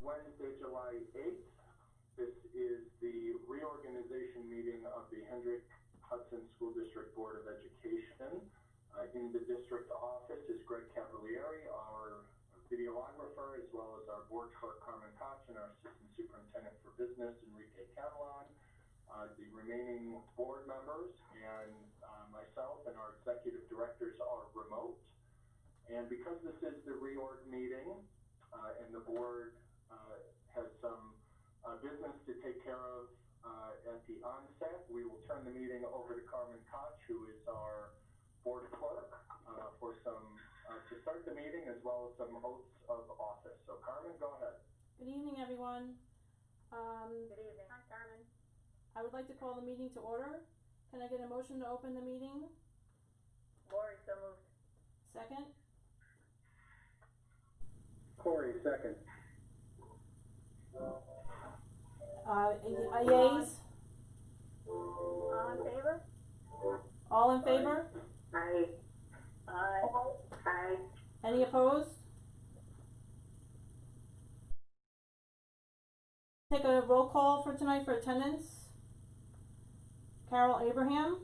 Wednesday, July 8th. This is the reorganization meeting of the Hendrick Hudson School District Board of Education. In the district office is Greg Cavalieri, our videographer, as well as our board clerk Carmen Koch and our assistant superintendent for business Enrique Catalan. The remaining board members and myself and our executive directors are remote. And because this is the reorg meeting and the board has some business to take care of at the onset, we will turn the meeting over to Carmen Koch, who is our board clerk, for some to start the meeting as well as some oaths of office. So Carmen, go ahead. Good evening, everyone. Good evening. Hi, Carmen. I would like to call the meeting to order. Can I get a motion to open the meeting? Lori, so moved. Second? Corey, second. Yeas? All in favor? All in favor? Aye. Aye. Aye. Any opposed? Take a roll call for tonight for attendance. Carol Abraham?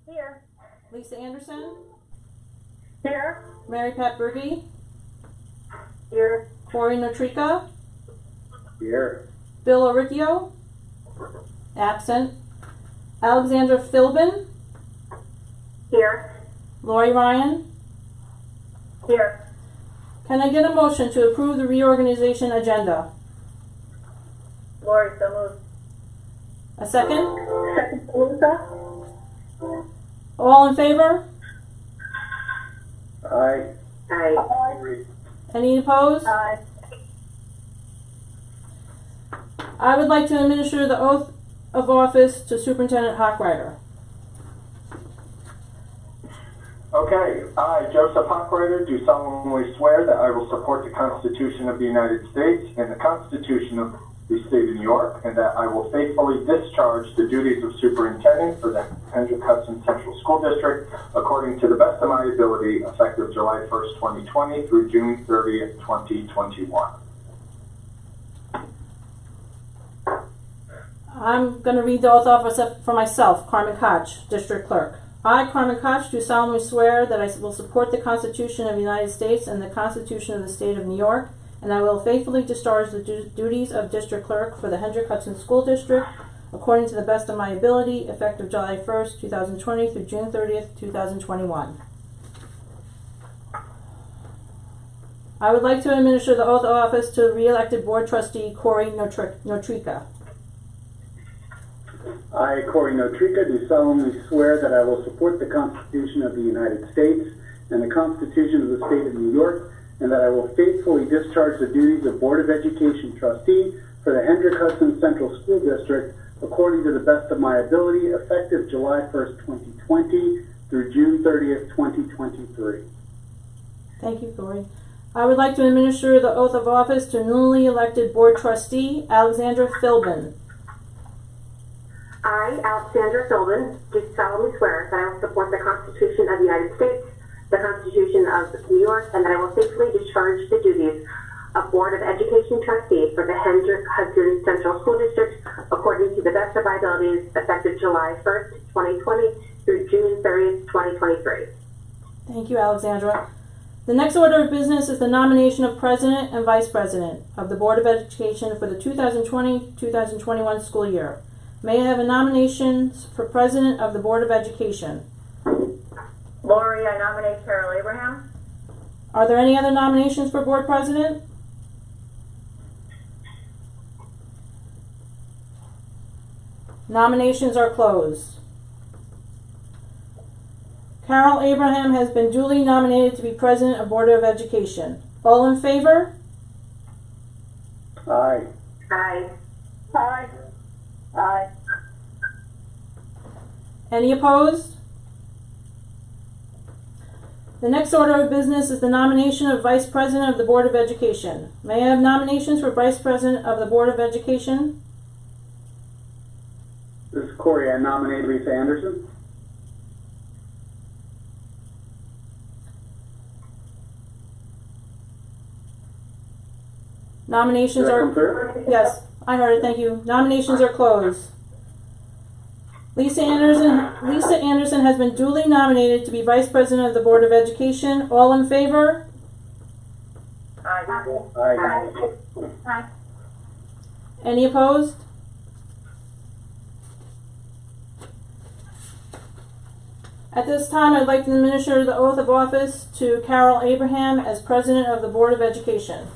Here. Lisa Anderson? Here. Mary Pat Berge? Here. Corey Notrica? Here. Bill Oricchio? Absent. Alexandra Philbin? Here. Lori Ryan? Here. Can I get a motion to approve the reorganization agenda? Lori, so moved. A second? Second, Lisa. All in favor? Aye. Aye. Aye. Any opposed? Aye. I would like to administer the oath of office to Superintendent Hochreiter. Okay, I, Joseph Hochreiter, do solemnly swear that I will support the Constitution of the United States and the Constitution of the State of New York, and that I will faithfully discharge the duties of superintendent for the Hendrick Hudson Central School District according to the best of my ability, effective July 1st, 2020 through June 30th, 2021. I'm going to read the oath of office for myself, Carmen Koch, District Clerk. I, Carmen Koch, do solemnly swear that I will support the Constitution of the United States and the Constitution of the State of New York, and I will faithfully discharge the duties of District Clerk for the Hendrick Hudson School District according to the best of my ability, effective July 1st, 2020 through June 30th, 2021. I would like to administer the oath of office to re-elected Board Trustee Corey Notrica. I, Corey Notrica, do solemnly swear that I will support the Constitution of the United States and the Constitution of the State of New York, and that I will faithfully discharge the duties of Board of Education Trustee for the Hendrick Hudson Central School District according to the best of my ability, effective July 1st, 2020 through June 30th, 2023. Thank you, Corey. I would like to administer the oath of office to newly elected Board Trustee Alexandra Philbin. I, Alexandra Philbin, do solemnly swear that I will support the Constitution of the United States, the Constitution of New York, and that I will faithfully discharge the duties of Board of Education Trustee for the Hendrick Hudson Central School District according to the best of my abilities, effective July 1st, 2020 through June 30th, 2023. Thank you, Alexandra. The next order of business is the nomination of President and Vice President of the Board of Education for the 2020-2021 school year. May I have a nomination for President of the Board of Education? Lori, I nominate Carol Abraham. Are there any other nominations for Board President? Nominations are closed. Carol Abraham has been duly nominated to be President of Board of Education. All in favor? Aye. Aye. Aye. Aye. Any opposed? The next order of business is the nomination of Vice President of the Board of Education. May I have nominations for Vice President of the Board of Education? This is Corey. I nominate Lisa Anderson. Nominations Did that are... come through? Yes, I heard it, thank you. Nominations are closed. Lisa Anderson has been duly nominated to be Vice President of the Board of Education. All in favor? Aye. Aye. Any opposed? At this time, I'd like to administer the oath of office to Carol Abraham as President of the Board of Education.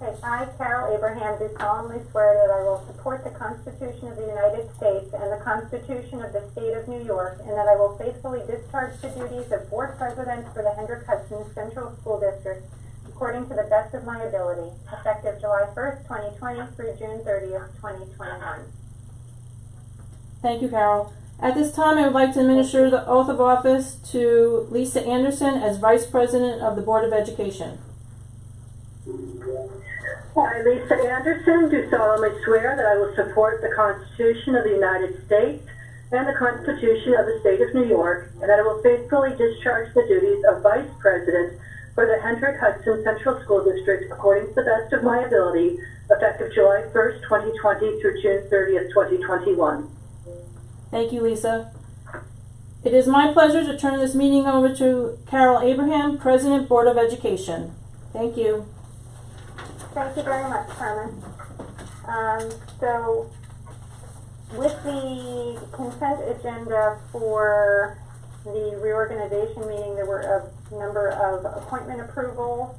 Okay, I, Carol Abraham, do solemnly swear that I will support the Constitution of the United States and the Constitution of the State of New York, and that I will faithfully discharge the duties of Board President for the Hendrick Hudson Central School District according to the best of my ability, effective July 1st, 2020 through June 30th, 2021. Thank you, Carol. At this time, I would like to administer the oath of office to Lisa Anderson as Vice President of the Board of Education. I, Lisa Anderson, do solemnly swear that I will support the Constitution of the United States and the Constitution of the State of New York, and that I will faithfully discharge the duties of Vice President for the Hendrick Hudson Central School District according to the best of my ability, effective July 1st, 2020 through June 30th, 2021. Thank you, Lisa. It is my pleasure to turn this meeting over to Carol Abraham, President, Board of Education. Thank you. Thank you very much, Carmen. So, with the consent agenda for the reorganization meeting, there were a number of appointment approvals,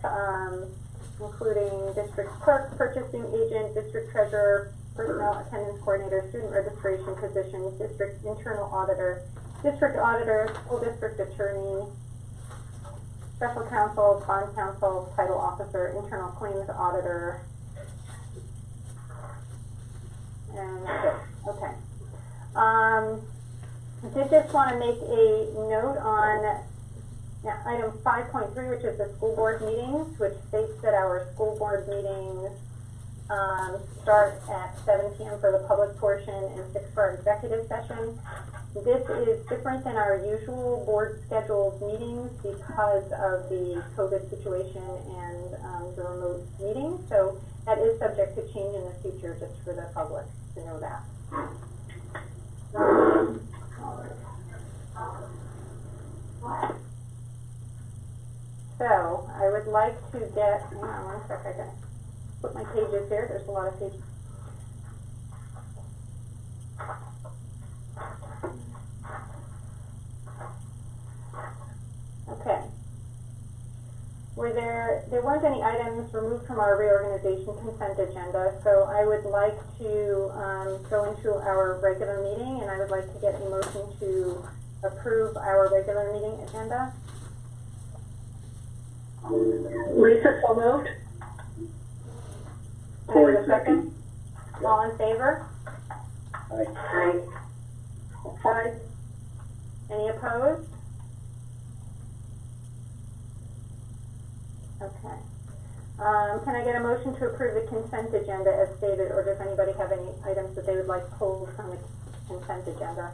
including district clerk, purchasing agent, district treasurer, personnel attendance coordinator, student registration positions, district internal auditor, school district attorney, special counsel, bond counsel, title officer, internal claims auditor, and that's it. Okay. I did just want to make a note on item 5.3, which is the school board meetings, which states that our school board meetings start at 7 p.m. for the public portion and 6 for our executive session. This is different than our usual board scheduled meetings because of the COVID situation and the remote meeting. So that is subject to change in the future, just for the public to know that. So I would like to get, hang on one sec, I gotta put my pages here. There's a lot of pages. Okay. There weren't any items removed from our reorganization consent agenda, so I would like to go into our regular meeting, and I would like to get a motion to approve our regular meeting agenda. Lisa, so moved. Can I get a second? All in favor? Aye. Aye. Any opposed? Okay. Can I get a motion to approve the consent agenda as stated, or does anybody have any items that they would like pulled from the consent agenda?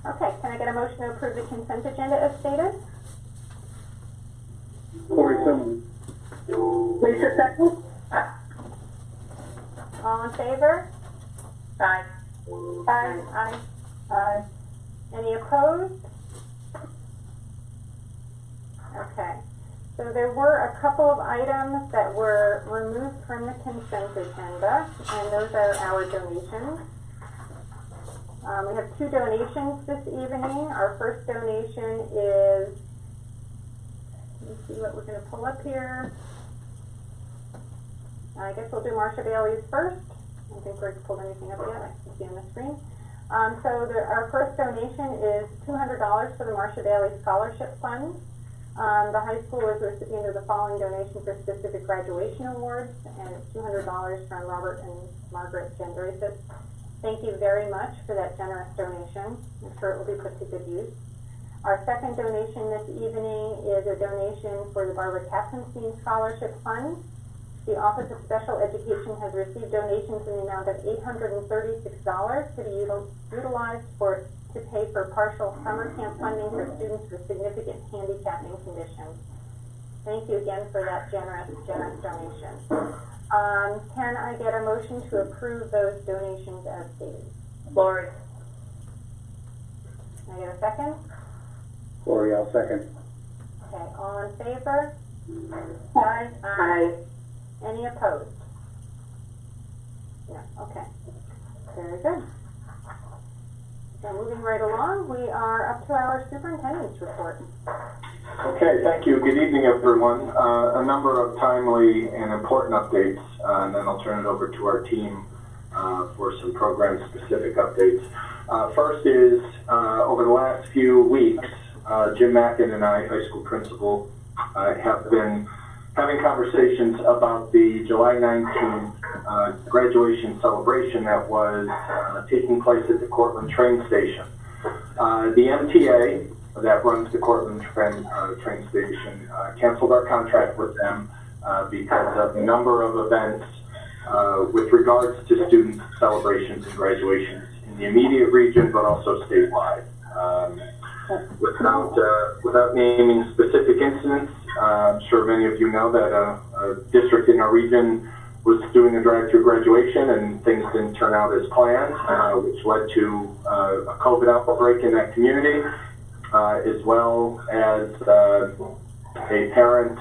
Okay, can I get a motion to approve the consent agenda as stated? Corey, so moved. Lisa, second. All in favor? Aye. Aye. Aye. Aye. Any opposed? Okay. So there were a couple of items that were removed from the consent agenda, and those are our donations. We have 2 donations this evening. Our first donation is, let me see what we're going to pull up here. I guess we'll do Marsha Bailey's first. I don't think Greg's pulled anything up yet. I can see on the screen. Our first donation is $200 for the Marsha Bailey Scholarship Fund. The high school is a recipient of the following donation for specific graduation awards, and it's $200 from Robert and Margaret Gendresis. Thank you very much for that generous donation. I'm sure it will be put to good use. Our second donation this evening is a donation for the Barbara Katzenstein Scholarship Fund. The Office of Special Education has received donations in the amount of $836 to be utilized for to pay for partial summer camp funding for students with significant handicapping conditions. Thank you again for that generous donation. Can I get a motion to approve those donations as stated? Lori. Can I get a second? Lori, I'll second. Okay, all in favor? Aye. Aye. Any opposed? No, okay. Very good. So moving right along, we are up to our superintendent's report. Okay, thank you. Good evening, everyone. A number of timely and important updates, and then I'll turn it over to our team for some program-specific updates. First is, over the last few weeks, Jim Mackin and I, high school principal, have been having conversations about the July 19th graduation celebration that was taking place at the Cortland train station. The MTA that runs the Cortland train station canceled our contract with them because of a number of events with regards to student celebrations and graduations in the immediate region, but also statewide. Without naming specific incidents, I'm sure many of you know that a district in our region was doing a drive-through graduation and things didn't turn out as planned, which led to a COVID outbreak in that community, as well as a parent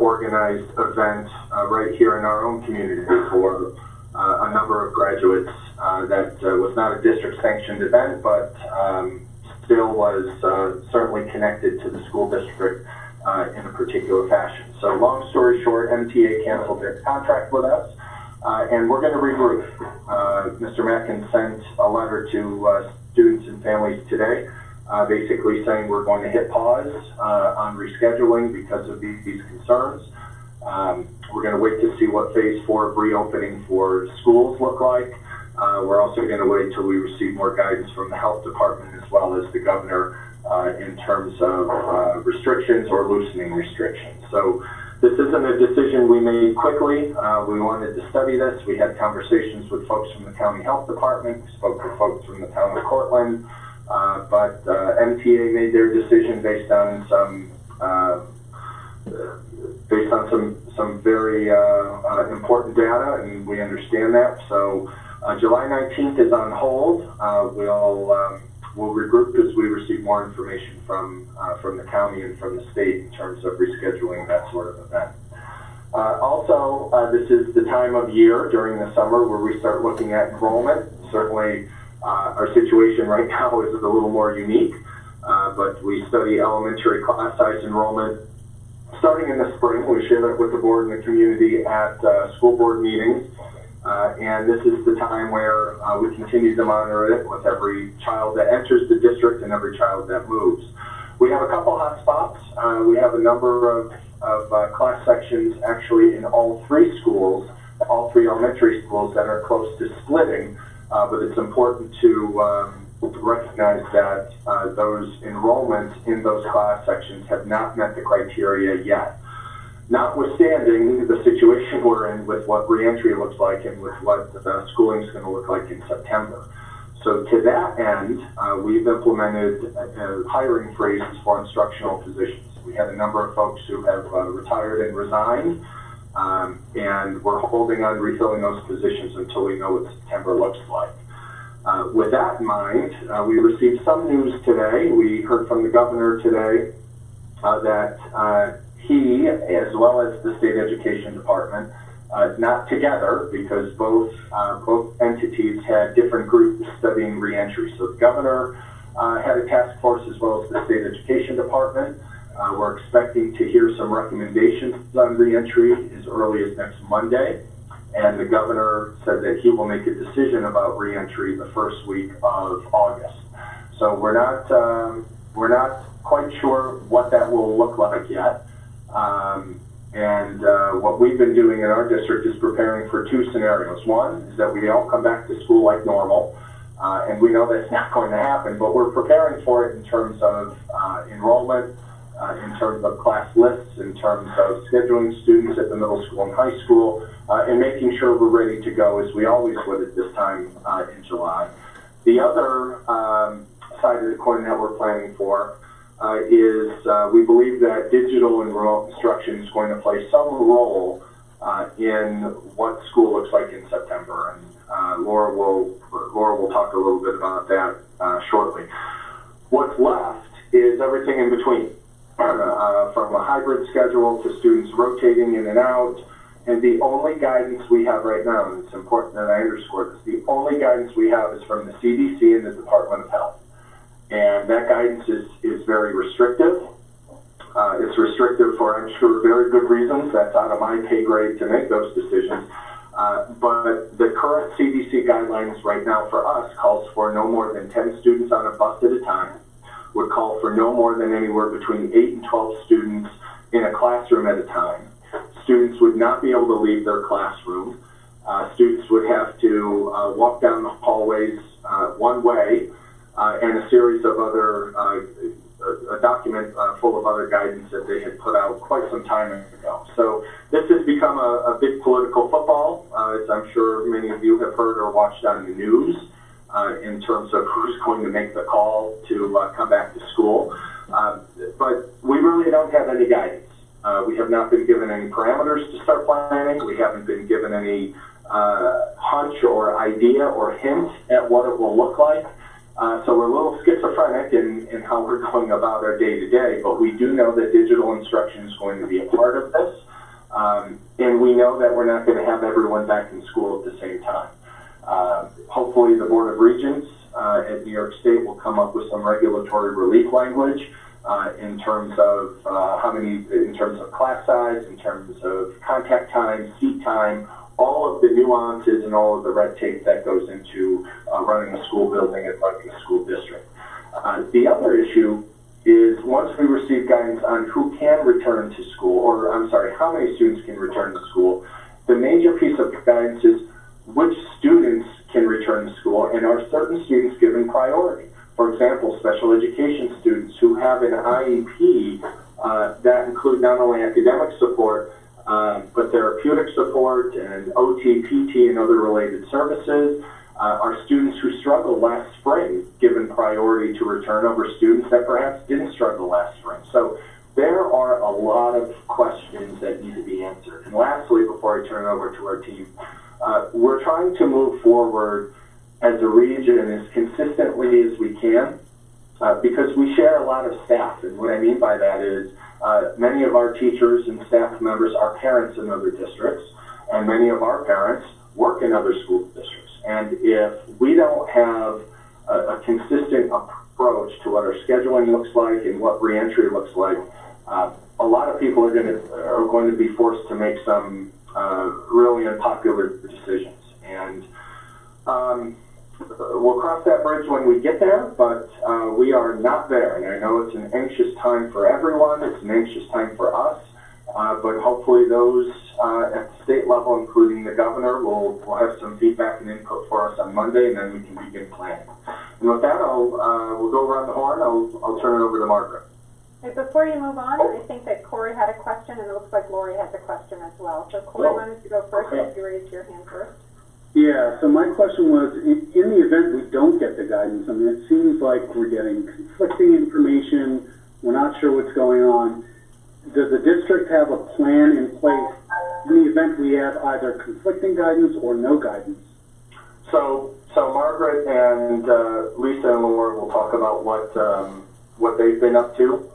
organized event right here in our own community for a number of graduates that was not a district sanctioned event, but still was certainly connected to the school district in a particular fashion. So long story short, MTA canceled their contract with us, and we're going to regroup. Mr. Mackin sent a letter to students and families today, basically saying we're going to hit pause on rescheduling because of these concerns. We're going to wait to see what phase 4 of reopening for schools look like. We're also going to wait till we receive more guidance from the health department as well as the governor in terms of restrictions or loosening restrictions. So this isn't a decision we made quickly. We wanted to study this. We had conversations with folks from the county health department. We spoke with folks from the town of Cortland. But MTA made their decision based on some very important data, and we understand that. So July 19th is on hold. We'll regroup as we receive more information from the county and from the state in terms of rescheduling that sort of event. Also, this is the time of year during the summer where we start looking at enrollment. Certainly, our situation right now is a little more unique, but we study elementary class size enrollment starting in the spring. We share that with the board and the community at school board meetings. And this is the time where we continue to monitor it with every child that enters the district and every child that moves. We have a couple hot spots. We have a number of class sections actually in all three schools, all three elementary schools that are close to splitting, but it's important to recognize that those enrollments in those class sections have not met the criteria yet. Notwithstanding the situation we're in with what reentry looks like and with what schooling is going to look like in September. So to that end, we've implemented hiring freezes for instructional positions. We had a number of folks who have retired and resigned, and we're holding on refilling those positions until we know what September looks like. With that in mind, we received some news today. We heard from the governor today that he, as well as the state education department, not together because both entities had different groups studying reentry. So the governor had a task force as well as the state education department. We're expecting to hear some recommendations on reentry as early as next Monday. And the governor said that he will make a decision about reentry the first week of August. So we're not quite sure what that will look like yet. What we've been doing in our district is preparing for two scenarios. One is that we all come back to school like normal, and we know that's not going to happen, but we're preparing for it in terms of enrollment, in terms of class lists, in terms of scheduling students at the middle school and high school, and making sure we're ready to go as we always would at this time in July. The other side of the coin that we're planning for is we believe that digital instruction is going to play some role in what school looks like in September, and Laura will talk a little bit about that shortly. What's left is everything in between, from a hybrid schedule to students rotating in and out. And the only guidance we have right now, and it's important that I underscore this, the only guidance we have is from the CDC and the Department of Health. And that guidance is very restrictive. It's restrictive for, I'm sure, very good reasons. That's out of my pay grade to make those decisions. But the current CDC guidelines right now for us calls for no more than 10 students on a bus at a time, would call for no more than anywhere between 8 and 12 students in a classroom at a time. Students would not be able to leave their classroom. Students would have to walk down the hallways one way, and a series of other, a document full of other guidance that they had put out quite some time ago. So this has become a big political football, as I'm sure many of you have heard or watched on the news, in terms of who's going to make the call to come back to school. But we really don't have any guidance. We have not been given any parameters to start planning. We haven't been given any hunch or idea or hint at what it will look like. So we're a little schizophrenic in how we're going about our day-to-day, but we do know that digital instruction is going to be a part of this. And we know that we're not going to have everyone back in school at the same time. Hopefully the Board of Regents at New York State will come up with some regulatory relief language in terms of in terms of class size, in terms of contact time, seat time, all of the nuances and all of the red tape that goes into running a school building and running a school district. The other issue is once we receive guidance on who can return to school, or I'm sorry, how many students can return to school, the major piece of guidance is which students can return to school, and are certain students given priority. For example, special education students who have an IEP that include not only academic support, but therapeutic support and OT, PT, and other related services, are students who struggled last spring given priority to return over students that perhaps didn't struggle last spring. So there are a lot of questions that need to be answered. And lastly, before I turn it over to our team, we're trying to move forward as a region as consistently as we can, because we share a lot of staff. And what I mean by that is many of our teachers and staff members are parents in other districts, and many of our parents work in other school districts. And if we don't have a consistent approach to what our scheduling looks like and what reentry looks like, a lot of people are going to be forced to make some really unpopular decisions. And we'll cross that bridge when we get there, but we are not there. And I know it's an anxious time for everyone. It's an anxious time for us. But hopefully those at the state level, including the governor, will have some feedback and input for us on Monday, and then we can begin planning. And with that, we'll go around the horn. I'll turn it over to Margaret. Hey, before you move on, I think that Corey had a question, and it looks like Lori has a question as well. So Corey, why don't you go first if you raised your hand first? Yeah, so my question was, in the event we don't get the guidance, I mean, it seems like we're getting conflicting information, we're not sure what's going on. Does the district have a plan in place in the event we have either conflicting guidance or no guidance? So Margaret and Lisa and Laura will talk about what they've been up to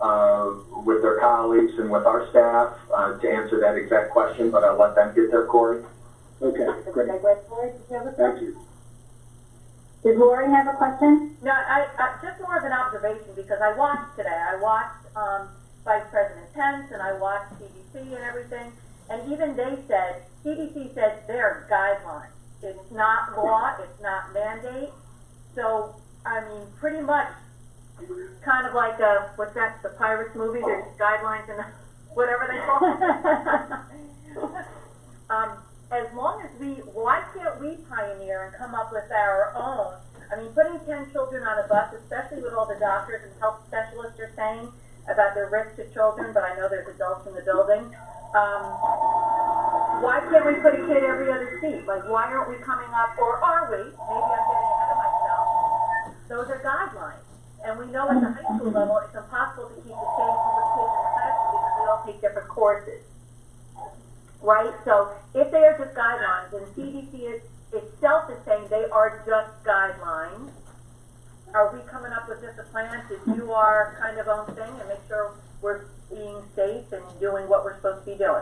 with their colleagues and with our staff to answer that exact question, but I'll let them get there, Corey. Okay, great. Thank you. Does Lori have a question? No, I just more of an observation, because I watched today. I watched Vice President Pence, and I watched CDC and everything, and even CDC said they're guidelines. It's not law, it's not mandate. So, I mean, pretty much, kind of like, what's that, the Pirates movie, there's guidelines and whatever they call it. As long as why can't we pioneer and come up with our own? I mean, putting 10 children on a bus, especially with all the doctors and health specialists are saying about the risk to children, but I know there's adults in the building. Why can't we put a kid every other seat? Like, why aren't we coming up, or are we? Maybe I'm getting ahead of myself. Those are guidelines. And we know at the high school level, it's impossible to keep the same group of kids in the classroom because we all take different courses. Right? So if they are just guidelines, and CDC itself is saying they are just guidelines, are we coming up with just a plan to do our kind of own thing and make sure we're being safe and doing what we're supposed to be doing?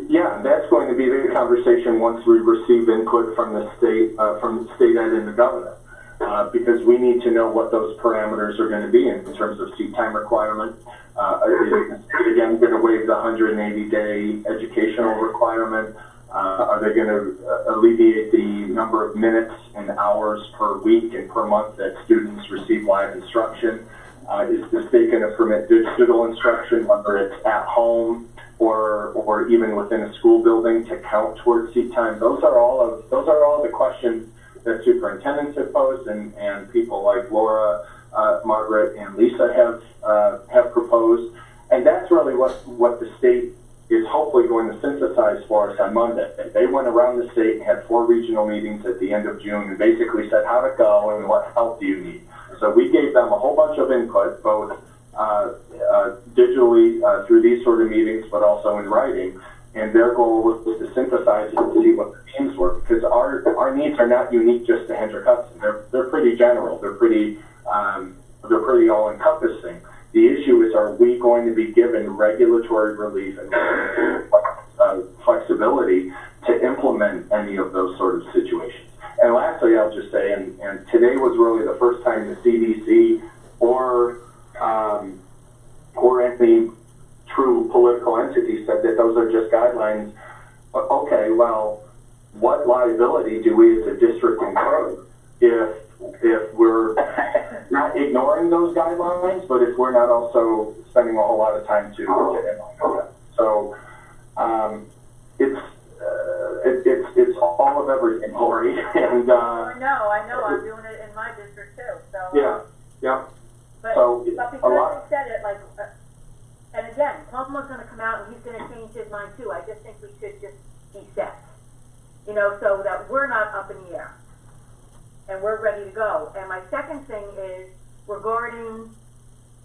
Yeah, that's going to be the conversation once we receive input from the state ed and the governor, because we need to know what those parameters are going to be in terms of seat time requirement. Is the state again going to waive the 180-day educational requirement? Are they going to alleviate the number of minutes and hours per week and per month that students receive live instruction? Is the state going to permit digital instruction, whether it's at home or even within a school building, to count towards seat time? Those are all the questions that superintendents have posed, and people like Laura, Margaret, and Lisa have proposed, and that's really what the state is hopefully going to synthesize for us on Monday. They went around the state and had 4 regional meetings at the end of June and basically said how to go and what help do you need. So we gave them a whole bunch of input, both digitally through these sort of meetings, but also in writing. And their goal was to synthesize it to see what the themes were, because our needs are not unique just to Hendrick Hudson. They're pretty general. They're pretty all-encompassing. The issue is, are we going to be given regulatory relief and flexibility to implement any of those sort of situations? And lastly, I'll just say, and today was really the first time the CDC or any true political entity said that those are just guidelines. Okay, well, what liability do we as a district incur if we're not ignoring those guidelines, but if we're not also spending a whole lot of time to implement them? So it's all of everything, Lori. And I know. I'm doing it in my district too. So yeah. But, so but because they said it, like, and again, Cuomo's going to come out and he's going to change his mind too. I just think we should just be set, so that we're not up in the air and we're ready to go. And my second thing is regarding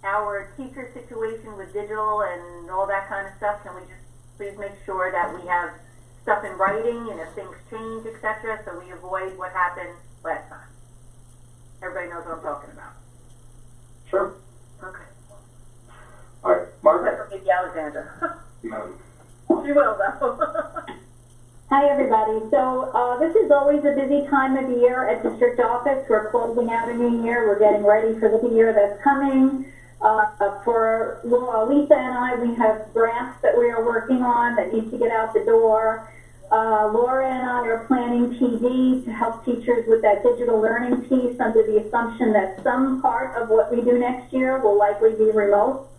our teacher situation with digital and all that kind of stuff. Can we just please make sure that we have stuff in writing, and if things change, etc., so we avoid what happened last time? Everybody knows what I'm talking about. Sure. Okay. All right, Margaret. Except for maybe Alexandra. No. She will, though. Hi, everybody. So this is always a busy time of the year at district office. We're closing out a new year. We're getting ready for the year that's coming. For Lisa and I, we have grants that we are working on that need to get out the door. Laura and I are planning PD to help teachers with that digital learning piece under the assumption that some part of what we do next year will likely be remote.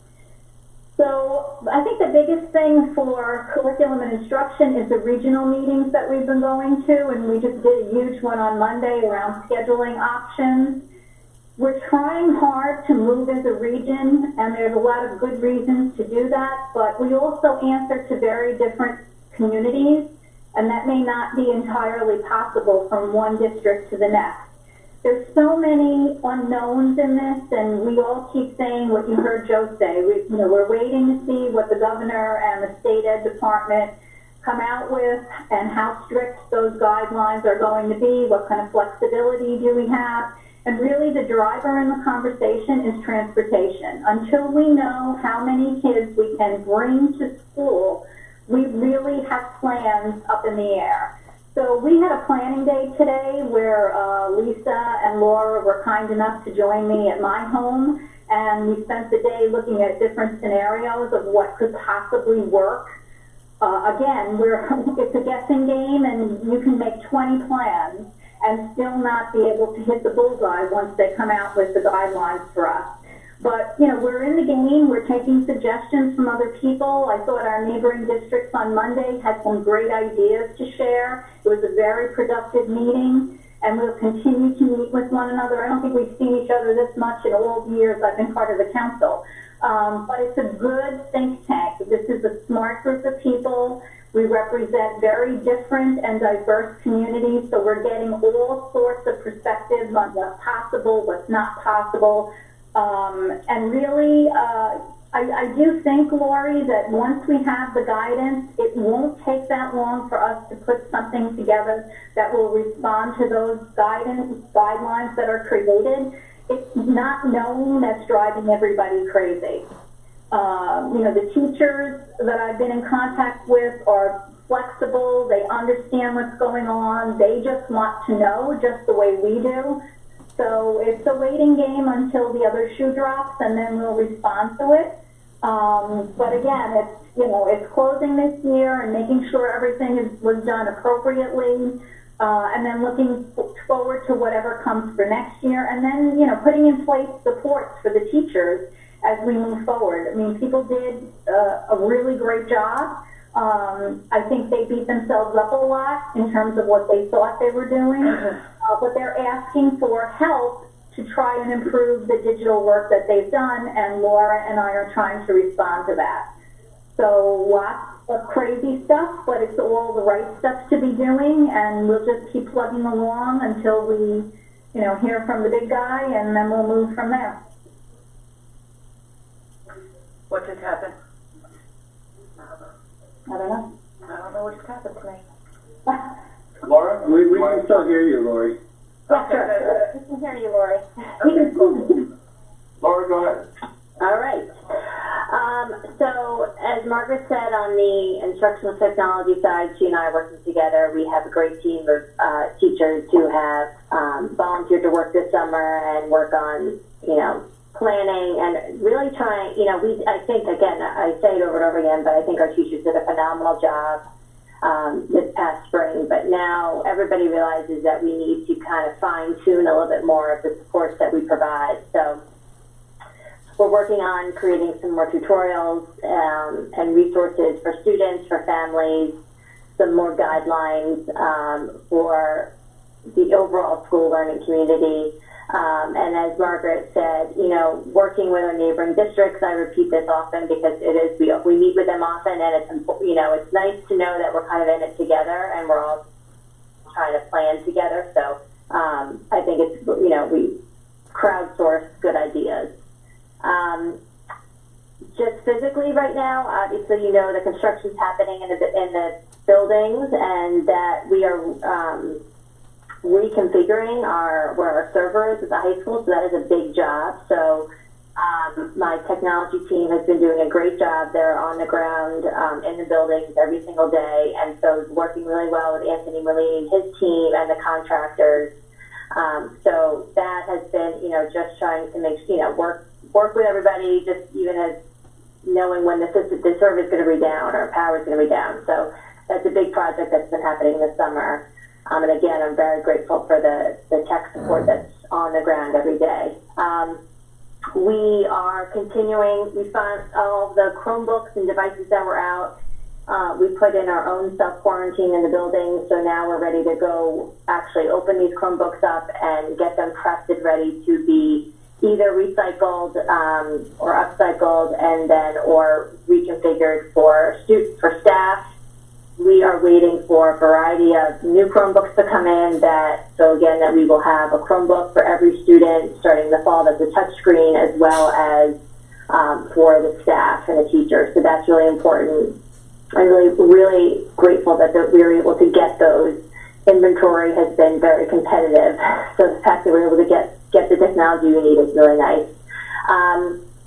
So I think the biggest thing for curriculum and instruction is the regional meetings that we've been going to, and we just did a huge one on Monday around scheduling options. We're trying hard to move as a region, and there's a lot of good reasons to do that, but we also answer to very different communities, and that may not be entirely possible from one district to the next. There's so many unknowns in this, and we all keep saying what you heard Joe say. We're waiting to see what the governor and the state ed department come out with and how strict those guidelines are going to be, what kind of flexibility do we have. And really the driver in the conversation is transportation. Until we know how many kids we can bring to school, we really have plans up in the air. So we had a planning day today where Lisa and Laura were kind enough to join me at my home, and we spent the day looking at different scenarios of what could possibly work. Again, it's a guessing game, and you can make 20 plans and still not be able to hit the bullseye once they come out with the guidelines for us. But, we're in the game. We're taking suggestions from other people. I thought our neighboring districts on Monday had some great ideas to share. It was a very productive meeting, and we'll continue to meet with one another. I don't think we've seen each other this much in all the years I've been part of the council. But it's a good think tank. This is a smart group of people. We represent very different and diverse communities, so we're getting all sorts of perspectives on what's possible, what's not possible. And really, I do think, Lori, that once we have the guidance, it won't take that long for us to put something together that will respond to those guidelines that are created. It's not knowing that's driving everybody crazy. You know, the teachers that I've been in contact with are flexible, they understand what's going on, they just want to know, just the way we do. So it's a waiting game until the other shoe drops, and then we'll respond to it. But again, it's, you know, it's closing this year and making sure everything was done appropriately, and then looking forward to whatever comes for next year, and then, you know, putting in place supports for the teachers as we move forward. I mean, people did a really great job. I think they beat themselves up a lot in terms of what they thought they were doing, but they're asking for help to try and improve the digital work that they've done, and Laura and I are trying to respond to that. So lots of crazy stuff, but it's all the right stuff to be doing, and we'll just keep plugging along until we, you know, hear from the big guy, and then we'll move from there. What just happened? I don't know. I don't know what just happened to me. Laura? We can still hear you, Lori. Yeah, sure. We can hear you, Lori. Okay, cool. Laura, go ahead. All right. So as Margaret said, on the instructional technology side, she and I are working together. We have a great team of teachers who have volunteered to work this summer and work on, you know, planning and really trying, you know, I think, again, I say it over and over again, but I think our teachers did a phenomenal job this past spring, but now everybody realizes that we need to kind of fine-tune a little bit more of the supports that we provide. So we're working on creating some more tutorials and resources for students, for families, some more guidelines for the overall school learning community. And as Margaret said, you know, working with our neighboring districts, I repeat this often because it is, we meet with them often, and it's, you know, it's nice to know that we're kind of in it together and we're all trying to plan together. So I think it's, you know, we crowdsource good ideas. Just physically right now, obviously, you know, the construction's happening in the buildings, and that we are reconfiguring where our server is at the high school, so that is a big job. So my technology team has been doing a great job. They're on the ground in the buildings every single day, and so working really well with Anthony Merlini and his team and the contractors. So that has been, you know, just trying to make, you know, work with everybody, just even as knowing when the server is going to be down or power is going to be down. So that's a big project that's been happening this summer. And again, I'm very grateful for the tech support that's on the ground every day. We are continuing, we found all of the Chromebooks and devices that were out. We put in our own self-quarantine in the building, so now we're ready to go actually open these Chromebooks up and get them prepped and ready to be either recycled or upcycled and then or reconfigured for staff. We are waiting for a variety of new Chromebooks to come in so again, that we will have a Chromebook for every student starting the fall that's a touchscreen, as well as for the staff and the teachers. So that's really important. I'm really grateful that we were able to get those. Inventory has been very competitive. So the fact that we're able to get the technology we need is really nice.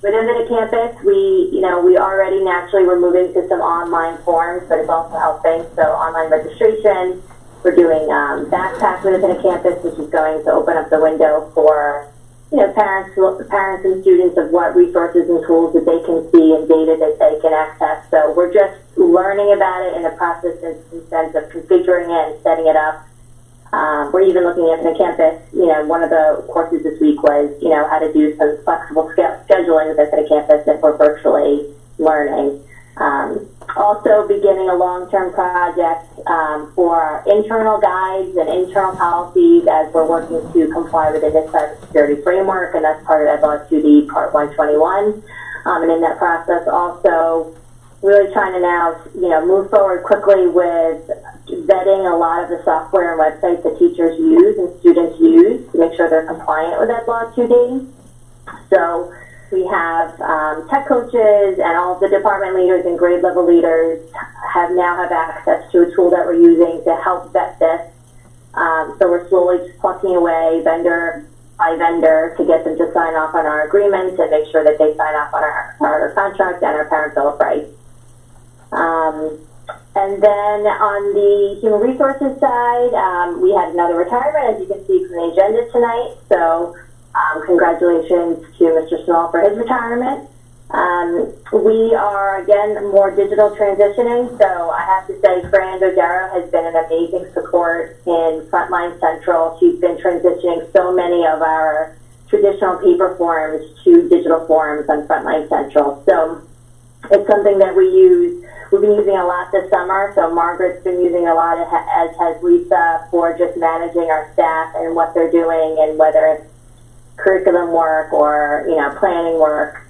Within the campus, we already naturally were moving to some online forms, but it's also helping. So online registration, we're doing backpack within the campus, which is going to open up the window for, you know, parents and students of what resources and tools that they can see and data that they can access. So we're just learning about it in the process in sense of configuring it and setting it up. We're even looking at the campus. You know, one of the courses this week was, you know, how to do some flexible scheduling within the campus if we're virtually learning. Also beginning a long-term project for our internal guides and internal policies as we're working to comply with the NIST cybersecurity framework, and that's part of FLS2D Part 121. And in that process also really trying to now, move forward quickly with vetting a lot of the software and websites that teachers use and students use to make sure they're compliant with Ed Law 2D. So we have tech coaches and all of the department leaders and grade level leaders now have access to a tool that we're using to help vet this. So we're slowly just plucking away vendor by vendor to get them to sign off on our agreements and make sure that they sign off on our contract and our parent bill of rights. And then on the human resources side, we had another retirement, as you can see from the agenda tonight. So congratulations to Mr. Small for his retirement. We are, again, more digital transitioning. So I have to say, Fran Dodaro has been an amazing support in Frontline Central. She's been transitioning so many of our traditional paper forms to digital forms on Frontline Central. So it's something that we've been using a lot this summer. So Margaret's been using a lot, as has Lisa, for just managing our staff and what they're doing, and whether it's curriculum work or, planning work.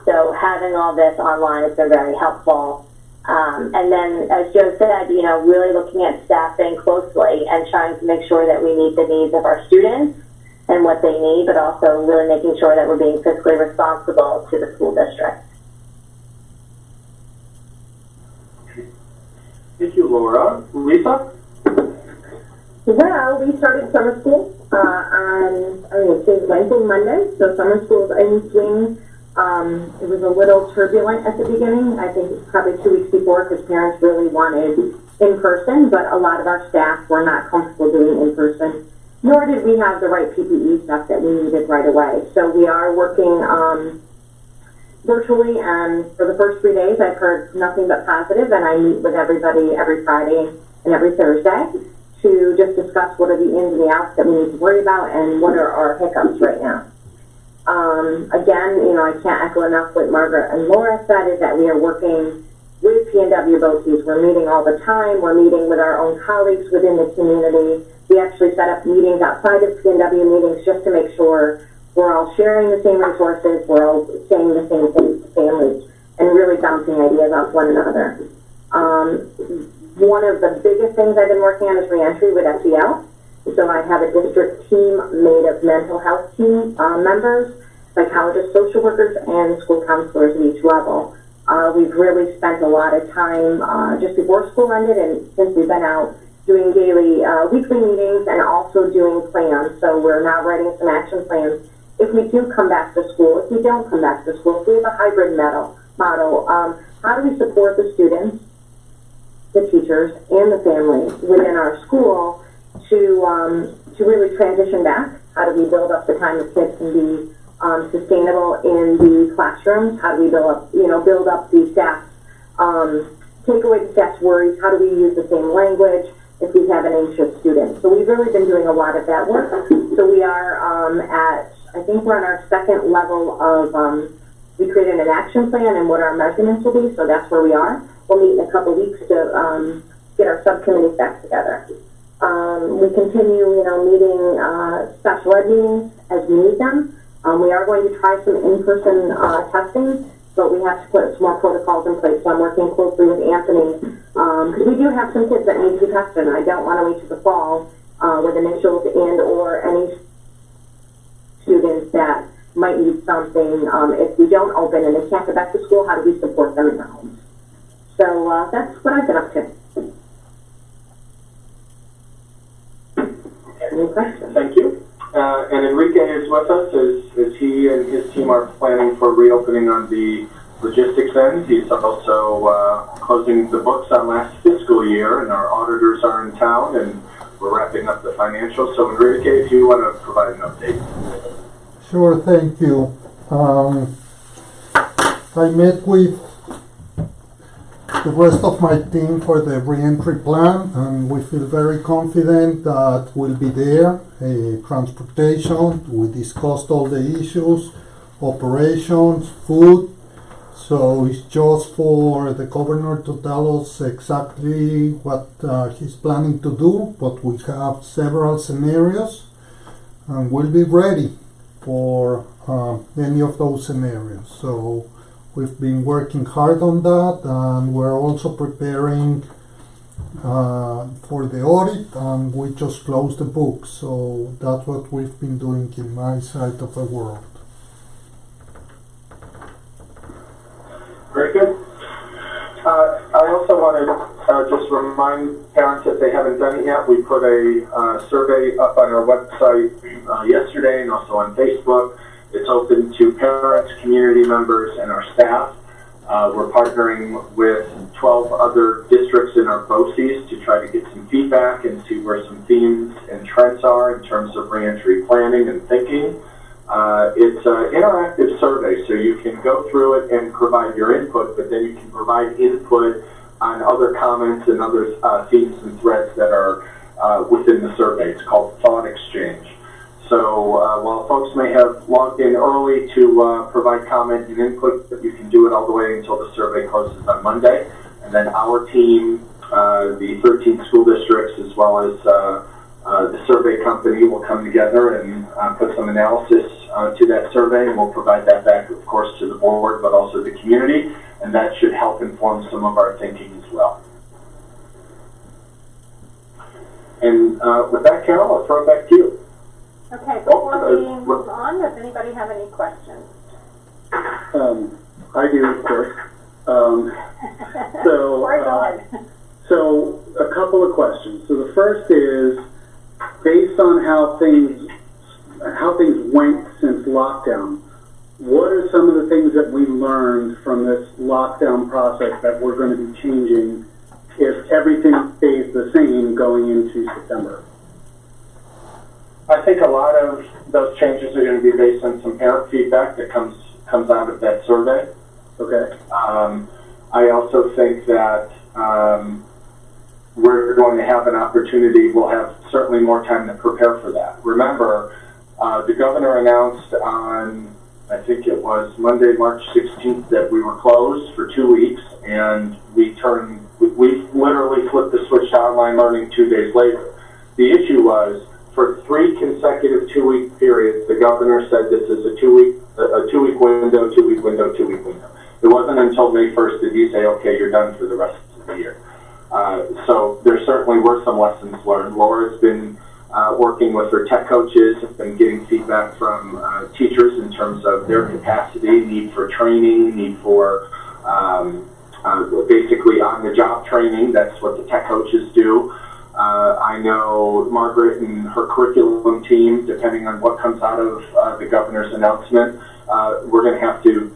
So having all this online has been very helpful. And then, as Joe said, really looking at staffing closely and trying to make sure that we meet the needs of our students and what they need, but also really making sure that we're being fiscally responsible to the school district. Thank you, Laura. Lisa? Well, we started summer school on, Wednesday, Monday, so summer school is in swing. It was a little turbulent at the beginning. I think it was probably 2 weeks before, because parents really wanted in-person, but a lot of our staff were not comfortable doing in-person, nor did we have the right PPE stuff that we needed right away. So we are working virtually, and for the first 3 days I've heard nothing but positive, and I meet with everybody every Friday and every Thursday to just discuss what are the ins and the outs that we need to worry about and what are our hiccups right now. Again, I can't echo enough what Margaret and Laura said, is that we are working with PNW BOCES. We're meeting all the time. We're meeting with our own colleagues within the community. We actually set up meetings outside of PNW meetings just to make sure we're all sharing the same resources, we're all saying the same things to families, and really bouncing ideas off one another. One of the biggest things I've been working on is reentry with SEL. So I have a district team made of mental health team members, psychologists, social workers, and school counselors at each level. We've really spent a lot of time just before school ended, and since we've been out doing daily, weekly meetings and also doing plans. So we're now writing some action plans. If we do come back to school, if we don't come back to school, if we have a hybrid model, how do we support the students, the teachers, and the families within our school to really transition back? How do we build up the time that kids can be sustainable in the classrooms? How do we build up the staff, take away the staff's worries? How do we use the same language if we have an anxious student? So we've really been doing a lot of that work. So we are I think we're on our second level of, we created an action plan and what our measurements will be, so that's where we are. We'll meet in a couple weeks to get our subcommittees back together. We continue, meeting special ed meetings as we need them. We are going to try some in-person testing, but we have to put some more protocols in place. So I'm working closely with Anthony, because we do have some kids that need to be tested, and I don't want to wait till the fall with initials and or any students that might need something. If we don't open and they can't go back to school, how do we support them in their homes? So that's what I've been up to. Any questions? Thank you. And Enrique is with us as he and his team are planning for reopening on the logistics end. He's also closing the books on last fiscal year, and our auditors are in town, and we're wrapping up the financials. So Enrique, if you want to provide an update. Sure, thank you. I met with the rest of my team for the reentry plan, and we feel very confident that we'll be there. Transportation, we discussed all the issues, operations, food. So it's just for the governor to tell us exactly what he's planning to do, but we have several scenarios, and we'll be ready for any of those scenarios. So We've been working hard on that, and we're also preparing for the audit, and we just closed the book. So that's what we've been doing in my side of the world. Very good. I also want to just remind parents, if they haven't done it yet, we put a survey up on our website yesterday and also on Facebook. It's open to parents, community members, and our staff. We're partnering with 12 other districts in our BOCES to try to get some feedback and see where some themes and trends are in terms of reentry planning and thinking. It's an interactive survey, so you can go through it and provide your input, but then you can provide input on other comments and other themes and threads that are within the survey. It's called Thought Exchange. So while folks may have logged in early to provide comment and input, you can do it all the way until the survey closes on Monday. And then our team, the 13 school districts, as well as the survey company will come together and put some analysis to that survey, and we'll provide that back, of course, to the board, but also the community, and that should help inform some of our thinking as well. And with that, Carol, I'll throw it back to you. Okay, before we move on, does anybody have any questions? I do, of course. So a couple of questions. So the first is, based on how things went since lockdown, what are some of the things that we learned from this lockdown process that we're going to be changing if everything stays the same going into September? I think a lot of those changes are going to be based on some parent feedback that comes out of that survey. Okay. I also think that we're going to have an opportunity. We'll have certainly more time to prepare for that. Remember, the governor announced on, I think it was Monday, March 16th, that we were closed for 2 weeks, and we literally flipped the switch to online learning 2 days later. The issue was, for 3 consecutive 2-week periods, the governor said this is a 2-week window, 2-week window, 2-week window. It wasn't until May 1st did he say, okay, you're done for the rest of the year. So there certainly were some lessons learned. Laura's been working with her tech coaches and getting feedback from teachers in terms of their capacity, need for training, need for basically on-the-job training. That's what the tech coaches do. I know Margaret and her curriculum team, depending on what comes out of the governor's announcement, we're going to have to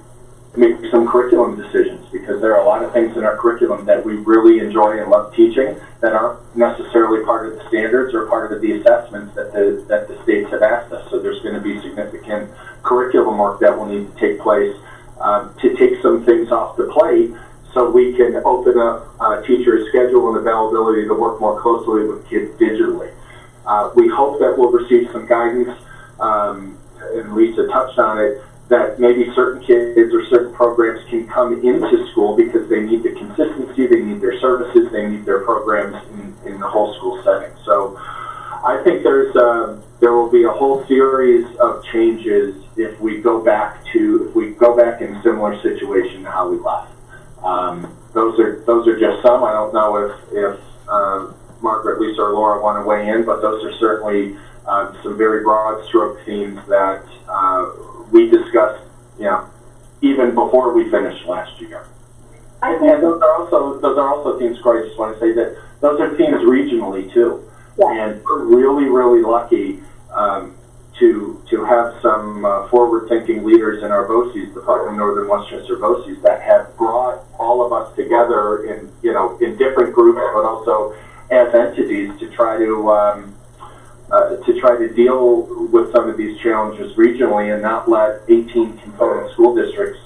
make some curriculum decisions, because there are a lot of things in our curriculum that we really enjoy and love teaching that aren't necessarily part of the standards or part of the assessments that the states have asked us. So there's going to be significant curriculum work that will need to take place to take some things off the plate, so we can open up teachers' schedule and availability to work more closely with kids digitally. We hope that we'll receive some guidance, and Lisa touched on it, that maybe certain kids or certain programs can come into school because they need the consistency, they need their services, they need their programs in the whole school setting. So I think there will be a whole series of changes if we go back in a similar situation to how we left. Those are just some. I don't know if Margaret, Lisa, or Laura want to weigh in, but those are certainly some very broad stroke themes that we discussed, even before we finished last year. And those are also themes, Corey, I just want to say that those are themes regionally too. Yeah. And we're really, really lucky to have some forward-thinking leaders in our BOCES, the Department of Northern Westchester BOCES, that have brought all of us together in different groups, but also as entities to try to deal with some of these challenges regionally and not let 18 component school districts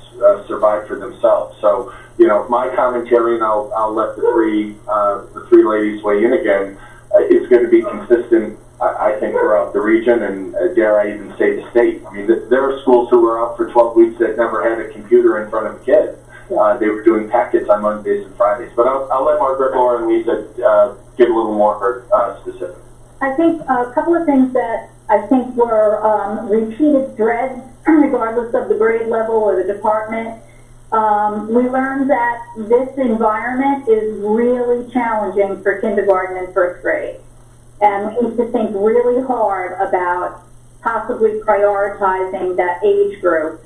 survive for themselves. So, my commentary, and I'll let the three ladies weigh in again, is going to be consistent, I think, throughout the region, and dare I even say the state. I mean, there are schools who were out for 12 weeks that never had a computer in front of a kid. They were doing packets on Mondays and Fridays. But I'll let Margaret, Laura, and Lisa give a little more specific. I think a couple of things that I think were repeated threads, regardless of the grade level or the department. We learned that this environment is really challenging for kindergarten and first grade. And we need to think really hard about possibly prioritizing that age group,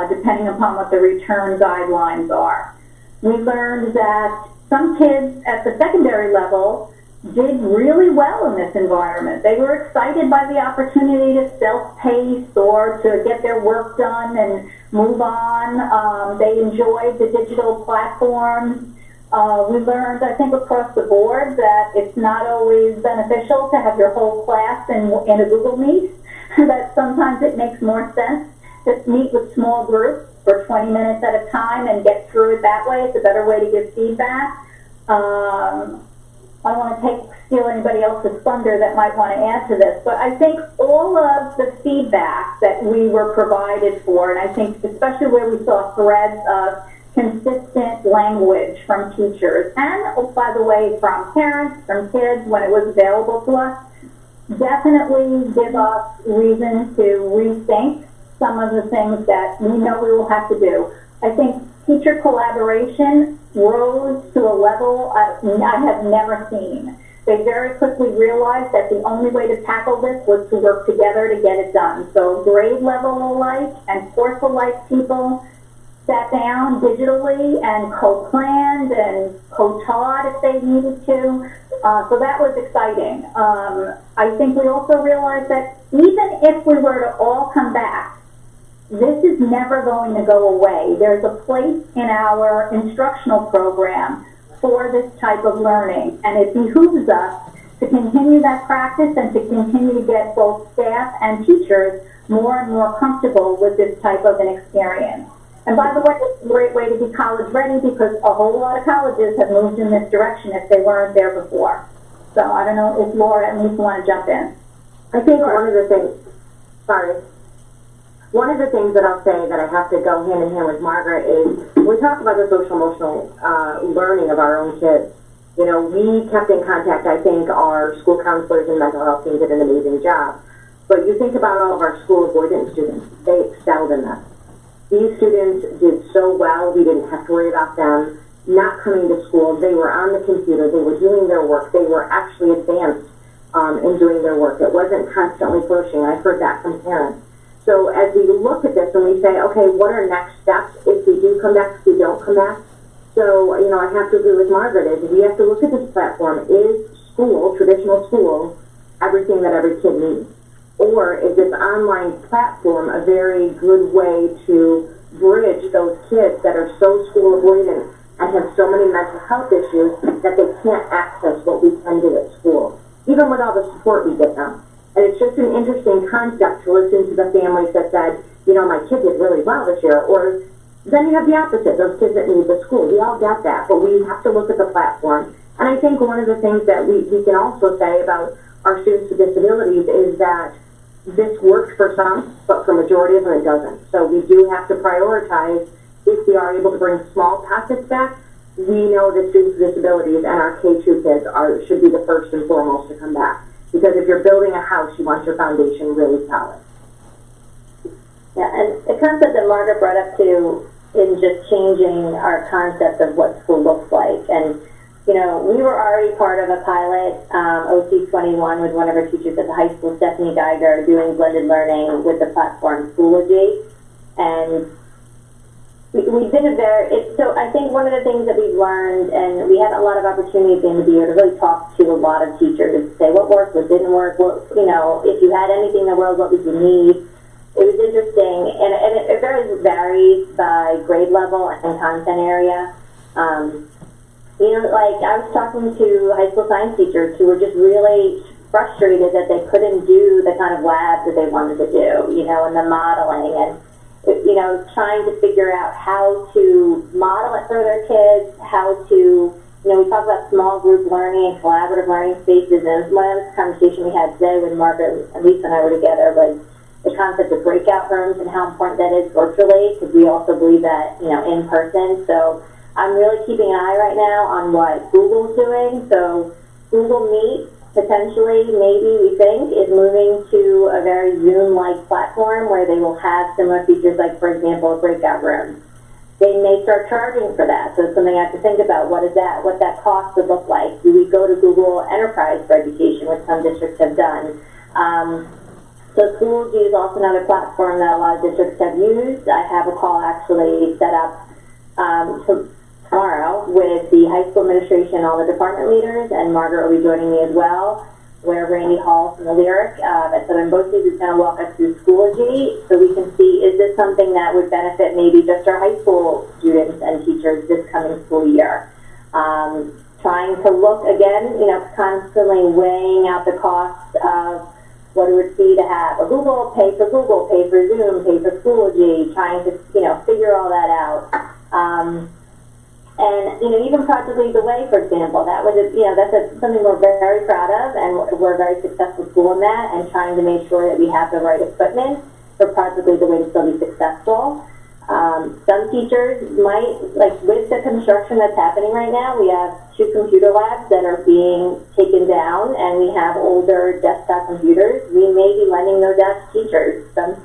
depending upon what the return guidelines are. We learned that some kids at the secondary level did really well in this environment. They were excited by the opportunity to self-pace or to get their work done and move on. They enjoyed the digital platforms. We learned, I think, across the board that it's not always beneficial to have your whole class in a Google Meet, that sometimes it makes more sense to meet with small groups for 20 minutes at a time and get through it that way. It's a better way to give feedback. I don't want to steal anybody else's thunder that might want to add to this, but I think all of the feedback that we were provided for, and I think especially where we saw threads of consistent language from teachers, and oh, by the way, from parents, from kids, when it was available to us, definitely give us reason to rethink some of the things that we know we will have to do. I think teacher collaboration rose to a level I have never seen. They very quickly realized that the only way to tackle this was to work together to get it done. So grade level alike and course alike people sat down digitally and co-planned and co-taught if they needed to. So that was exciting. I think we also realized that even if we were to all come back, this is never going to go away. There's a place in our instructional program for this type of learning, and it behooves us to continue that practice and to continue to get both staff and teachers more and more comfortable with this type of an experience. And by the way, it's a great way to be college ready because a whole lot of colleges have moved in this direction if they weren't there before. So I don't know if Laura and Lisa want to jump in. I think one of the things that I'll say that I have to go hand in hand with Margaret is we talk about the social emotional learning of our own kids. You know, we kept in contact. I think our school counselors and mental health team did an amazing job. But you think about all of our school avoidance students, they excelled in this. These students did so well, we didn't have to worry about them not coming to school. They were on the computer, they were doing their work, they were actually advanced in doing their work. It wasn't constantly pushing. I've heard that from parents. So as we look at this and we say, okay, what are next steps if we do come back, if we don't come back? So, you know, I have to agree with Margaret is we have to look at this platform. Is school, traditional school, everything that every kid needs? Or is this online platform a very good way to bridge those kids that are so school avoidant and have so many mental health issues that they can't access what we can do at school, even with all the support we get them? And it's just an interesting concept to listen to the families that said, you know, my kid did really well this year. Or then you have the opposite, those kids that need the school. We all get that, but we have to look at the platform. And I think one of the things that we can also say about our students with disabilities is that this works for some, but for majority of them it doesn't. So we do have to prioritize. If we are able to bring small pockets back, we know that students with disabilities and our K-2 kids should be the first and foremost to come back. Because if you're building a house, you want your foundation really solid. Yeah, and the concept that Margaret brought up too in just changing our concept of what school looks like. And, you know, we were already part of a pilot, OC21, with one of our teachers at the high school, Stephanie Geiger, doing blended learning with the platform Schoology. And we did so I think one of the things that we've learned, and we had a lot of opportunity at the end of the year to really talk to a lot of teachers to say what worked, what didn't work, what, you know, if you had anything in the world, what would you need? It was interesting, and it varies by grade level and content area. You know, like I was talking to high school science teachers who were just really frustrated that they couldn't do the kind of labs that they wanted to do, you know, and the modeling and, you know, trying to figure out how to model it for their kids, how to, you know, we talk about small group learning and collaborative learning spaces, and one of the conversation we had today when Margaret and Lisa and I were together was the concept of breakout rooms and how important that is virtually, because we also believe that, you know, in person. So I'm really keeping an eye right now on what Google's doing. So Google Meet, potentially, maybe we think, is moving to a very Zoom-like platform where they will have similar features like, for example, a breakout room. they may start charging for that. So it's something I have to think about. What that cost would look like. Do we go to Google Enterprise for education, which some districts have done? So Schoology is also another platform that a lot of districts have used. I have a call actually set up tomorrow with the high school administration, all the department leaders, and Margaret will be joining me as well, where Randy Hall from the Lyric at Southern BOCES is going to walk us through Schoology so we can see, is this something that would benefit maybe just our high school students and teachers this coming school year? Trying to look again, constantly weighing out the cost of what it would be to have a Google, pay for Zoom, pay for Schoology, trying to, figure all that out. And, even Project Lead the Way, for example, that was, that's something we're very proud of, and we're a very successful school in that, and trying to make sure that we have the right equipment for Project Lead the Way to still be successful. Some teachers might, like with the construction that's happening right now, we have 2 computer labs that are being taken down, and we have older desktop computers. We may be lending those out to teachers, some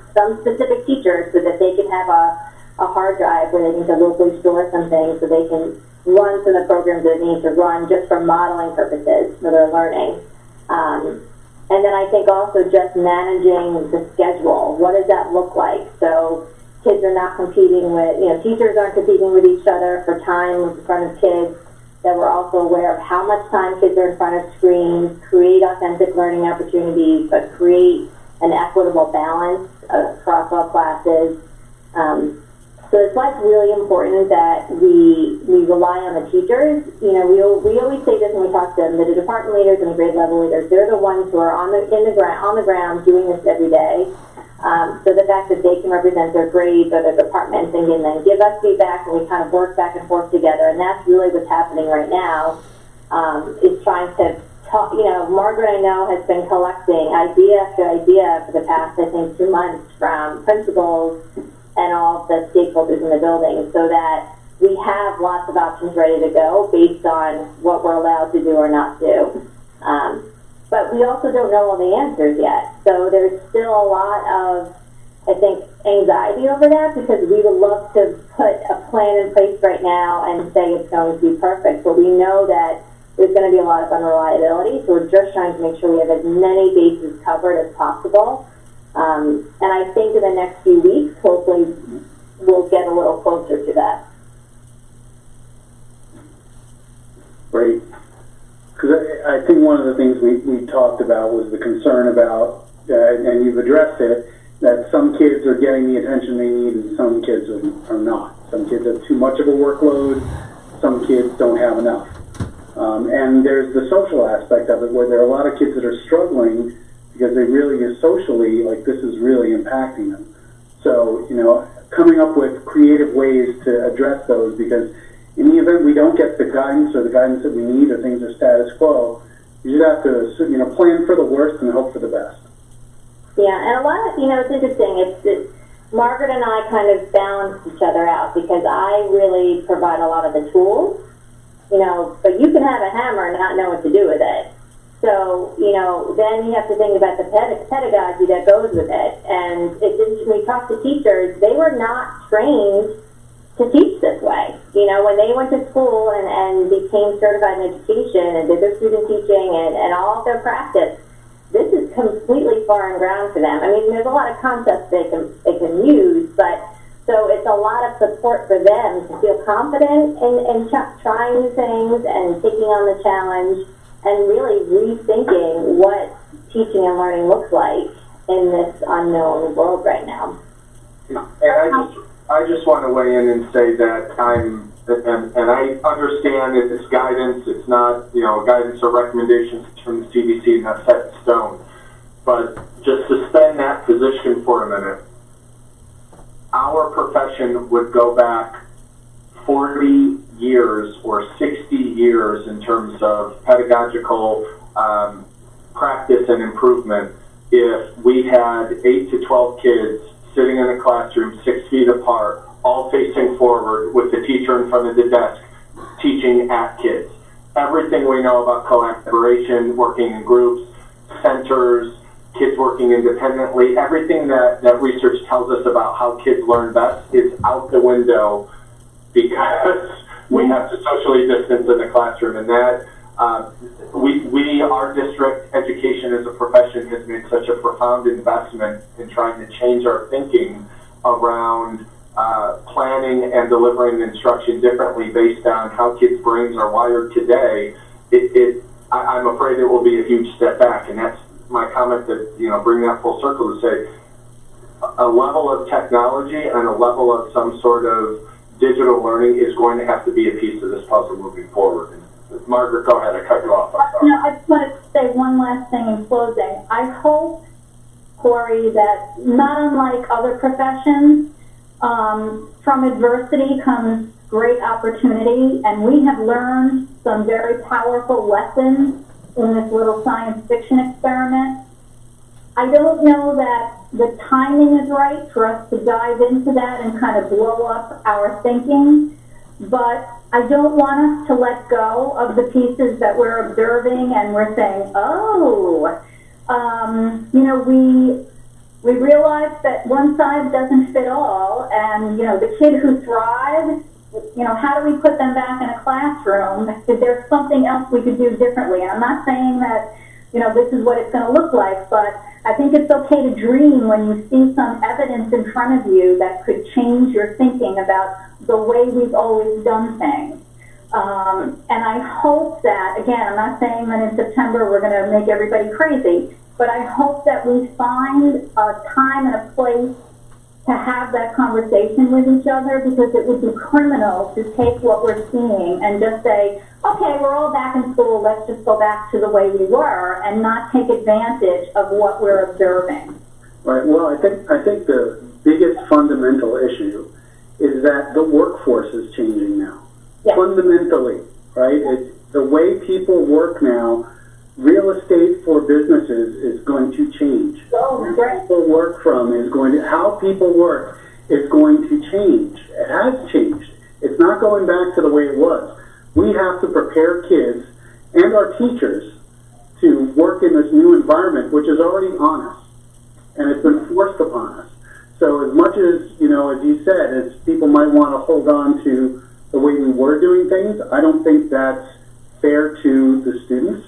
specific teachers, so that they can have a hard drive where they can locally store some things so they can run some of the programs that they need to run just for modeling purposes for their learning. And then I think also just managing the schedule. What does that look like? So kids are not competing with, teachers aren't competing with each other for time in front of kids, that we're also aware of how much time kids are in front of screens, create authentic learning opportunities, but create an equitable balance across all classes. So it's like really important that we rely on the teachers. We always say this when we talk to them, that the department leaders and the grade level leaders, they're the ones who are on the ground doing this every day. So the fact that they can represent their grades or their departments and then give us feedback, and we kind of work back and forth together, and that's really what's happening right now, is trying to talk, Margaret, I know, has been collecting idea after idea for the past, I think, 2 months from principals and all of the stakeholders in the building, so that we have lots of options ready to go based on what we're allowed to do or not do. But we also don't know all the answers yet. So there's still a lot of, I think, anxiety over that, because we would love to put a plan in place right now and say it's going to be perfect. But we know that there's going to be a lot of unreliability. So we're just trying to make sure we have as many bases covered as possible. And I think in the next few weeks, hopefully, we'll get a little closer to that. Great. Because I think one of the things we talked about was the concern about, and you've addressed it, that some kids are getting the attention they need and some kids are not. Some kids have too much of a workload, some kids don't have enough. And there's the social aspect of it, where there are a lot of kids that are struggling because they really are socially, like, this is really impacting them. So, coming up with creative ways to address those, because in the event we don't get the guidance or the guidance that we need, or things are status quo, you just have to, plan for the worst and hope for the best. Yeah, and a lot of, it's interesting. It's Margaret and I kind of balance each other out, because I really provide a lot of the tools, but you can have a hammer and not know what to do with it. So, then you have to think about the pedagogy that goes with it. And it's interesting, when we talk to teachers, they were not trained to teach this way. When they went to school and became certified in education and did their student teaching and all of their practice, this is completely foreign ground for them. I mean, there's a lot of concepts they can use, but so it's a lot of support for them to feel confident in trying new things and taking on the challenge, and really rethinking what teaching and learning looks like in this unknown world right now. And I just want to weigh in and say that and I understand that it's guidance, it's not, guidance or recommendations from the CDC, and that's set in stone. But just suspend that position for a minute. Our profession would go back 40 years or 60 years in terms of pedagogical practice and improvement if we had 8 to 12 kids sitting in a classroom 6 feet apart, all facing forward with the teacher in front of the desk teaching at kids. Everything we know about collaboration, working in groups, centers, kids working independently, everything that research tells us about how kids learn best is out the window because we have to socially distance in the classroom, and that our district education as a profession has made such a profound investment in trying to change our thinking around planning and delivering instruction differently based on how kids' brains are wired today. I'm afraid it will be a huge step back, and that's my comment that, bring that full circle to say a level of technology and a level of some sort of digital learning is going to have to be a piece of this puzzle moving forward. Margaret, go ahead. I cut you off. No, I just wanted to say one last thing in closing. I hope, Corey, that not unlike other professions, from adversity comes great opportunity, and we have learned some very powerful lessons in this little science fiction experiment. I don't know that the timing is right for us to dive into that and kind of blow up our thinking, but I don't want us to let go of the pieces that we're observing and we're saying, we realize that one size doesn't fit all, and, the kid who thrives, how do we put them back in a classroom? Is there something else we could do differently? And I'm not saying that, this is what it's going to look like, but I think it's okay to dream when you see some evidence in front of you that could change your thinking about the way we've always done things. And I hope that, again, I'm not saying that in September we're going to make everybody crazy, but I hope that we find a time and a place to have that conversation with each other, because it would be criminal to take what we're seeing and just say, okay, we're all back in school, let's just go back to the way we were, and not take advantage of what we're observing. Right. Well, I think the biggest fundamental issue is that the workforce is changing now. Yes. Fundamentally, right? The way people work now, real estate for businesses is going to change. People work from is going to, how people work is going to change. It has changed. It's not going back to the way it was. We have to prepare kids and our teachers to work in this new environment, which is already on us, and it's been forced upon us. So as much as, as you said, as people might want to hold on to the way we were doing things, I don't think that's fair to the students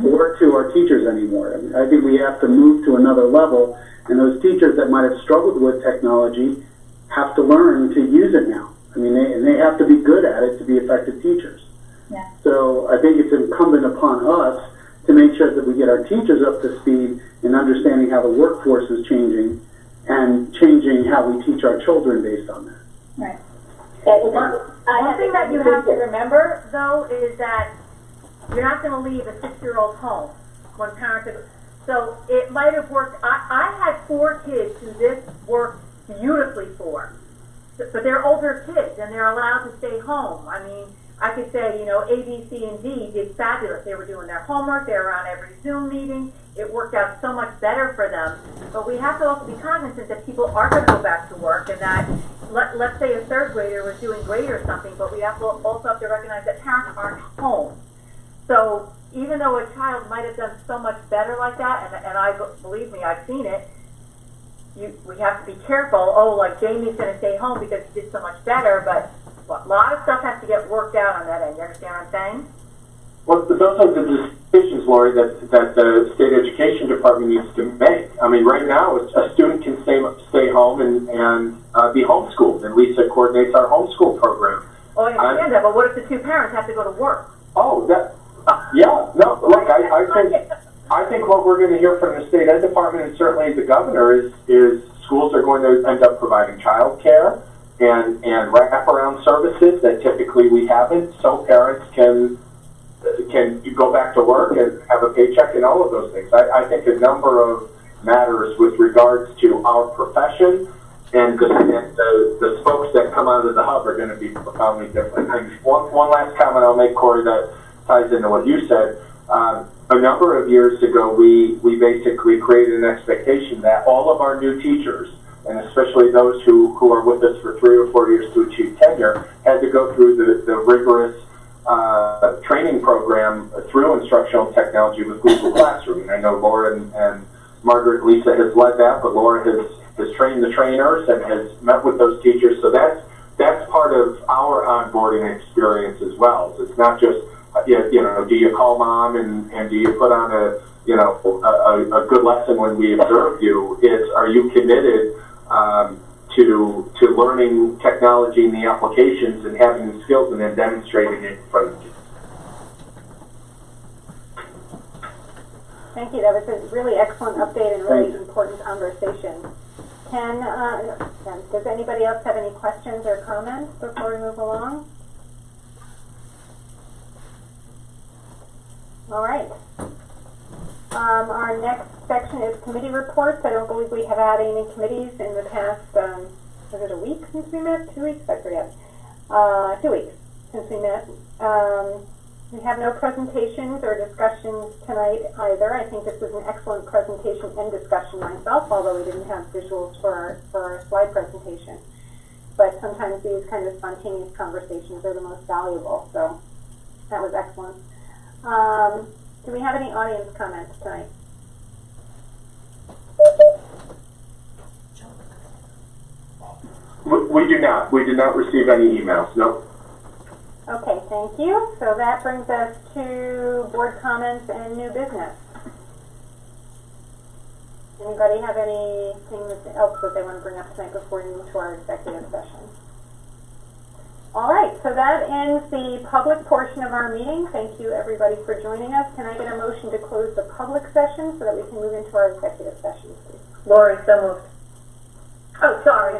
or to our teachers anymore. I think we have to move to another level, and those teachers that might have struggled with technology have to learn to use it now. They have to be good at it to be effective teachers. Yeah. So I think it's incumbent upon us to make sure that we get our teachers up to speed in understanding how the workforce is changing and changing how we teach our children based on that. Right. One thing that you have to remember, though, is that you're not going to leave a 6-year-old home when parents are. So it might have worked. I had 4 kids who this worked beautifully for, but they're older kids and they're allowed to stay home. I could say, A, B, C, and D did fabulous. They were doing their homework. They were on every Zoom meeting. It worked out so much better for them. But we have to also be cognizant that people are going to go back to work, and that, let's say a 3rd grader was doing great or something, but we also have to recognize that parents aren't home. So even though a child might have done so much better like that, and believe me, I've seen it, we have to be careful. Oh, like Jamie's going to stay home because he did so much better, but a lot of stuff has to get worked out on that end. You understand what I'm saying? Well, those are the decisions, Lori, that the state education department needs to make. Right now, a student can stay home and be homeschooled, and Lisa coordinates our homeschool program. Oh, I understand that, but what if the 2 parents have to go to work? Oh, look, I think what we're going to hear from the state ed department and certainly the governor is schools are going to end up providing child care and wraparound services that typically we haven't, so parents can go back to work and have a paycheck and all of those things. I think a number of matters with regards to our profession and the spokes that come out of the hub are going to be profoundly different. And one last comment I'll make, Corey, that ties into what you said. A number of years ago, we basically created an expectation that all of our new teachers, and especially those who are with us for 3 or 4 years to achieve tenure, had to go through the rigorous training program through instructional technology with Google Classroom. And I know Laura and Margaret and Lisa has led that, but Laura has trained the trainers and has met with those teachers. So that's that's part of our onboarding experience as well. So it's not just, do you call mom and do you put on a good lesson when we observe you? It's, are you committed to learning technology and the applications and having the skills and then demonstrating it in front of you? Thank you. That was a really excellent update and really important conversation. Does anybody else have any questions or comments before we move along? All right. Our next section is committee reports. I don't believe we have had any committees in the past, was it a week since we met? 2 weeks? I forget. 2 weeks since we met. We have no presentations or discussions tonight either. I think this was an excellent presentation and discussion myself, although we didn't have visuals for our slide presentation. But sometimes these kind of spontaneous conversations are the most valuable, so that was excellent. Do we have any audience comments tonight? We do not. We did not receive any emails, no. Okay, thank you. So that brings us to board comments and new business. Anybody have anything else that they want to bring up tonight before we move to our executive session? All right, so that ends the public portion of our meeting. Thank you, everybody, for joining us. Can I get a motion to close the public session so that we can move into our executive session, please? Lori, so moved. Oh, sorry.